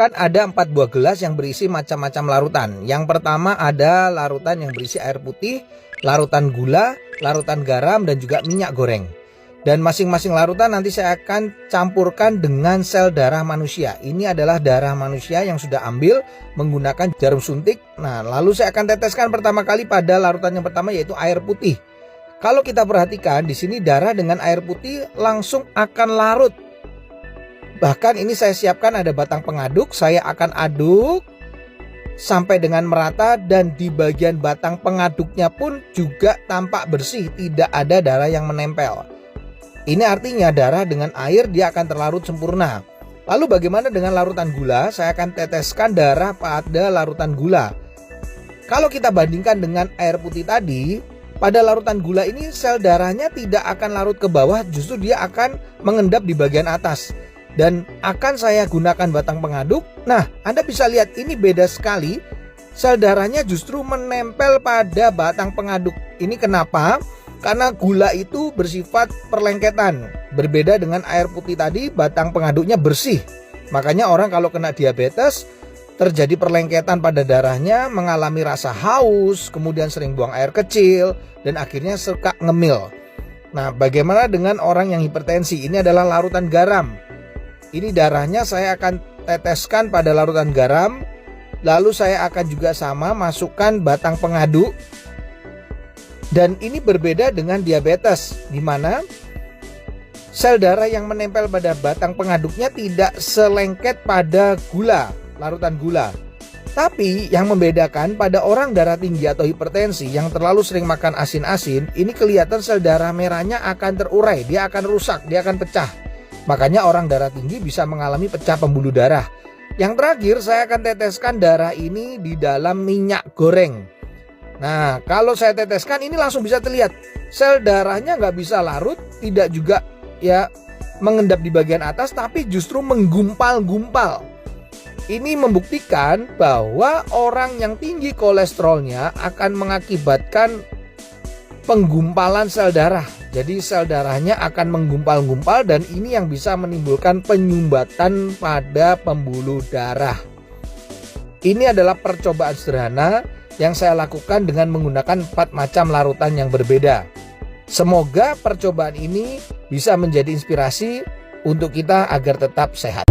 Kan ada 4 buah gelas yang berisi macam-macam larutan. Yang pertama ada larutan yang berisi air putih, larutan gula, larutan garam, dan juga minyak goreng. Dan masing-masing larutan nanti saya akan campurkan dengan sel darah manusia. Ini adalah darah manusia yang sudah ambil menggunakan jarum suntik. Nah, lalu saya akan teteskan pertama kali pada larutan yang pertama, yaitu air putih. Kalau kita perhatikan di sini darah dengan air putih langsung akan larut. Bahkan ini saya siapkan ada batang pengaduk, saya akan aduk sampai dengan merata, dan di bagian batang pengaduknya pun juga tampak bersih, tidak ada darah yang menempel. Ini artinya darah dengan air dia akan terlarut sempurna. Lalu bagaimana dengan larutan gula? Saya akan teteskan darah pada larutan gula. Kalau kita bandingkan dengan air putih tadi, pada larutan gula ini sel darahnya tidak akan larut ke bawah, justru dia akan mengendap di bagian atas. Dan akan saya gunakan batang pengaduk. Nah, Anda bisa lihat ini beda sekali. Sel darahnya justru menempel pada batang pengaduk. Ini kenapa? Karena gula itu bersifat perlengketan. Berbeda dengan air putih tadi, batang pengaduknya bersih. Makanya orang kalau kena diabetes, terjadi perlengketan pada darahnya, mengalami rasa haus, kemudian sering buang air kecil, dan akhirnya suka ngemil. Nah, bagaimana dengan orang yang hipertensi? Ini adalah larutan garam. Ini darahnya saya akan teteskan pada larutan garam. Lalu saya akan juga sama masukkan batang pengaduk. Dan ini berbeda dengan diabetes, di mana sel darah yang menempel pada batang pengaduknya tidak selengket pada gula, larutan gula. Tapi yang membedakan pada orang darah tinggi atau hipertensi yang terlalu sering makan asin-asin, ini kelihatan sel darah merahnya akan terurai, dia akan rusak, dia akan pecah. Makanya orang darah tinggi bisa mengalami pecah pembuluh darah. Yang terakhir saya akan teteskan darah ini di dalam minyak goreng. Nah, kalau saya teteskan ini langsung bisa terlihat sel darahnya nggak bisa larut, tidak juga ya mengendap di bagian atas, tapi justru menggumpal-gumpal. Ini membuktikan bahwa orang yang tinggi kolesterolnya akan mengakibatkan penggumpalan sel darah. Jadi sel darahnya akan menggumpal-gumpal, dan ini yang bisa menimbulkan penyumbatan pada pembuluh darah. Ini adalah percobaan sederhana yang saya lakukan dengan menggunakan 4 macam larutan yang berbeda. Semoga percobaan ini bisa menjadi inspirasi untuk kita agar tetap sehat.